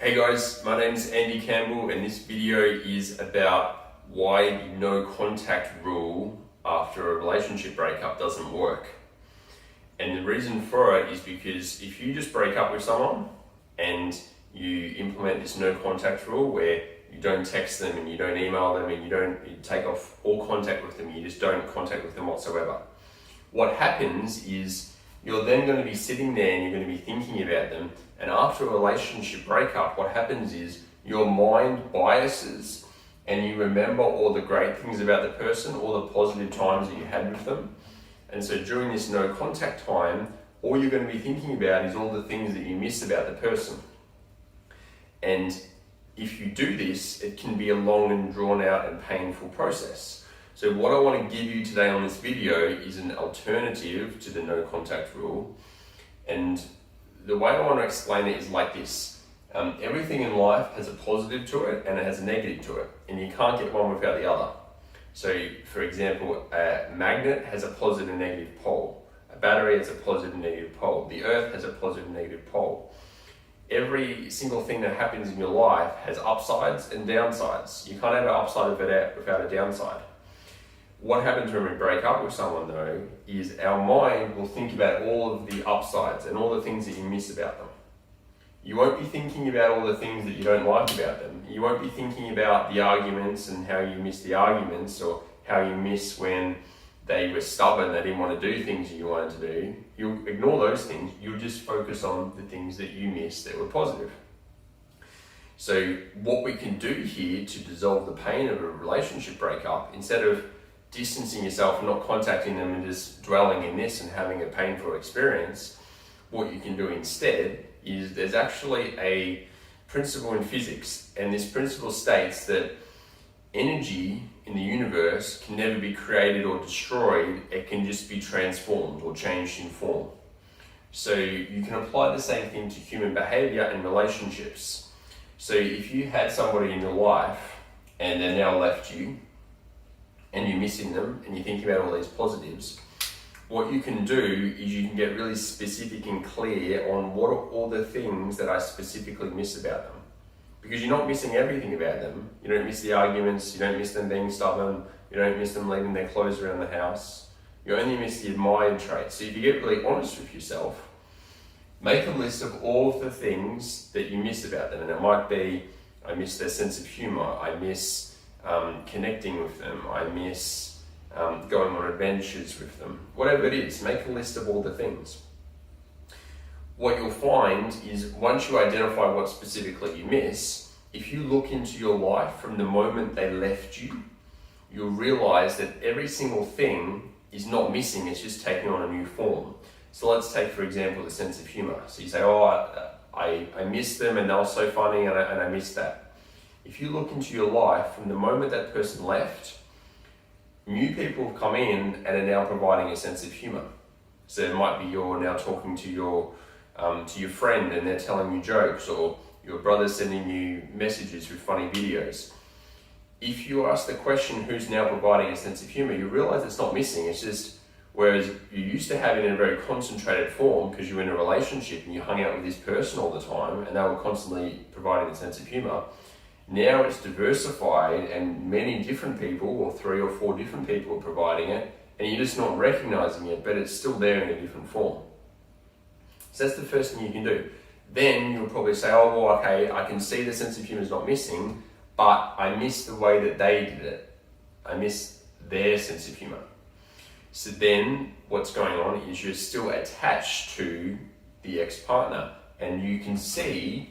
Hey guys, my name is Andy Campbell and this video is about why the no contact rule after a relationship breakup doesn't work. And the reason for it is because if you just break up with someone and you implement this no contact rule where you don't text them and you don't email them and you take off all contact with them, you just don't contact with them whatsoever. What happens is you're then going to be sitting there and you're going to be thinking about them, and after a relationship breakup, what happens is your mind biases and you remember all the great things about the person, all the positive times that you had with them. And so during this no contact time, all you're going to be thinking about is all the things that you miss about the person. And if you do this, it can be a long and drawn out and painful process. So what I want to give you today on this video is an alternative to the no contact rule. And the way I want to explain it is like this. Everything in life has a positive to it and it has a negative to it. And you can't get one without the other. So for example, a magnet has a positive and negative pole. A battery has a positive and negative pole. The earth has a positive and negative pole. Every single thing that happens in your life has upsides and downsides. You can't have an upside without a downside. What happens when we break up with someone though, is our mind will think about all of the upsides and all the things that you miss about them. You won't be thinking about all the things that you don't like about them. You won't be thinking about the arguments and how you miss the arguments, or how you miss when they were stubborn, they didn't want to do things that you wanted to do. You'll ignore those things. You'll just focus on the things that you missed that were positive. So what we can do here to dissolve the pain of a relationship breakup, instead of distancing yourself and not contacting them and just dwelling in this and having a painful experience, what you can do instead is there's actually a principle in physics, and this principle states that energy in the universe can never be created or destroyed, it can just be transformed or changed in form. So you can apply the same thing to human behavior and relationships. So if you had somebody in your life and they're now left you, and you're missing them and you're thinking about all these positives, what you can do is you can get really specific and clear on what are all the things that I specifically miss about them. Because you're not missing everything about them. You don't miss the arguments, you don't miss them being stubborn, you don't miss them leaving their clothes around the house. You only miss the admired traits. So if you get really honest with yourself, make a list of all of the things that you miss about them. And it might be, I miss their sense of humor, I miss connecting with them, I miss going on adventures with them. Whatever it is, make a list of all the things. What you'll find is once you identify what specifically you miss, if you look into your life from the moment they left you, you'll realize that every single thing is not missing, it's just taking on a new form. So let's take, for example, the sense of humor. So you say, I miss them and they were so funny and I miss that. If you look into your life from the moment that person left, new people have come in and are now providing a sense of humor. So it might be you're now talking to your friend and they're telling you jokes, or your brother's sending you messages with funny videos. If you ask the question, who's now providing a sense of humor, you realize it's not missing. It's just, whereas you used to have it in a very concentrated form because you were in a relationship and you hung out with this person all the time and they were constantly providing a sense of humor. Now it's diversified and many different people, or 3 or 4 different people are providing it, and you're just not recognizing it, but it's still there in a different form. So that's the first thing you can do. Then you'll probably say, oh, well, okay, I can see the sense of humor is not missing, but I miss the way that they did it. I miss their sense of humor. So then what's going on is you're still attached to the ex-partner, and you can see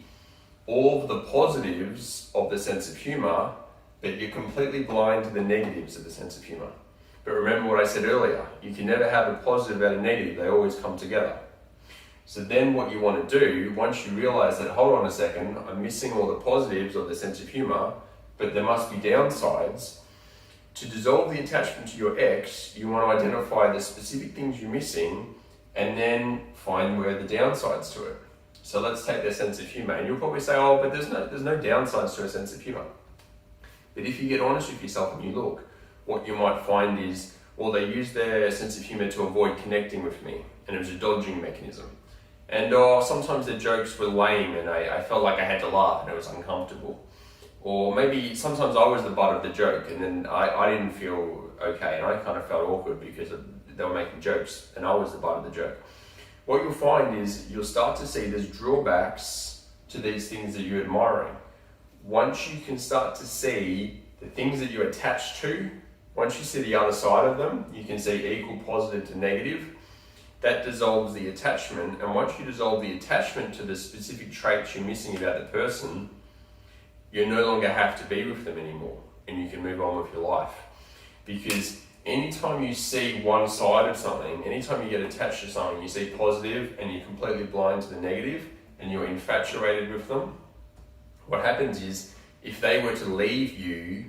all of the positives of the sense of humor, but you're completely blind to the negatives of the sense of humor. But remember what I said earlier, you can never have a positive and a negative, they always come together. So then what you want to do, once you realize that, hold on a second, I'm missing all the positives of the sense of humor, but there must be downsides. To dissolve the attachment to your ex, you want to identify the specific things you're missing and then find where the downsides to it. So let's take their sense of humor, and you'll probably say, oh, but there's no downsides to a sense of humor. But if you get honest with yourself and you look, what you might find is, well, they use their sense of humor to avoid connecting with me, and it was a dodging mechanism. And sometimes the jokes were lame and I felt like I had to laugh and it was uncomfortable. Or maybe sometimes I was the butt of the joke and then I didn't feel okay and I kind of felt awkward because they were making jokes and I was the butt of the joke. What you'll find is you'll start to see there's drawbacks to these things that you're admiring. Once you can start to see the things that you attach to, once you see the other side of them, you can see equal positive to negative. That dissolves the attachment, and once you dissolve the attachment to the specific traits you're missing about the person, you no longer have to be with them anymore, and you can move on with your life. Because anytime you see one side of something, anytime you get attached to something, you see positive and you're completely blind to the negative and you're infatuated with them, what happens is if they were to leave you,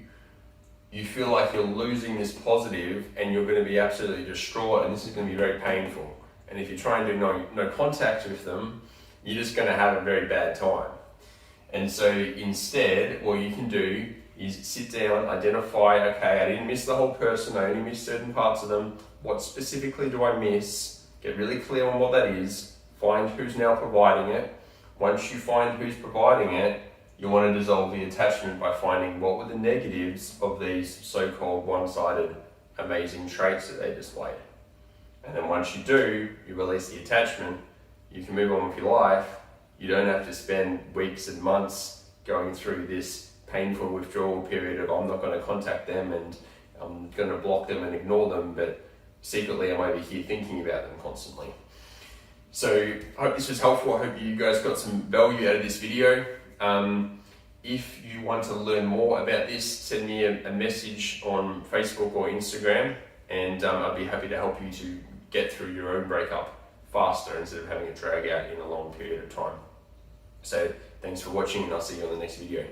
you feel like you're losing this positive and you're going to be absolutely distraught and this is going to be very painful. And if you try and do no contact with them, you're just going to have a very bad time. And so instead, what you can do is sit down, identify, okay, I didn't miss the whole person, I only missed certain parts of them. What specifically do I miss? Get really clear on what that is. Find who's now providing it. Once you find who's providing it, you want to dissolve the attachment by finding what were the negatives of these so-called one-sided amazing traits that they displayed. And then once you do, you release the attachment, you can move on with your life. You don't have to spend weeks and months going through this painful withdrawal period of I'm not going to contact them and I'm going to block them and ignore them, but secretly I'm over here thinking about them constantly. So I hope this was helpful. I hope you guys got some value out of this video. If you want to learn more about this, send me a message on Facebook or Instagram, and I'd be happy to help you to get through your own breakup faster instead of having it drag out in a long period of time. So thanks for watching and I'll see you on the next video.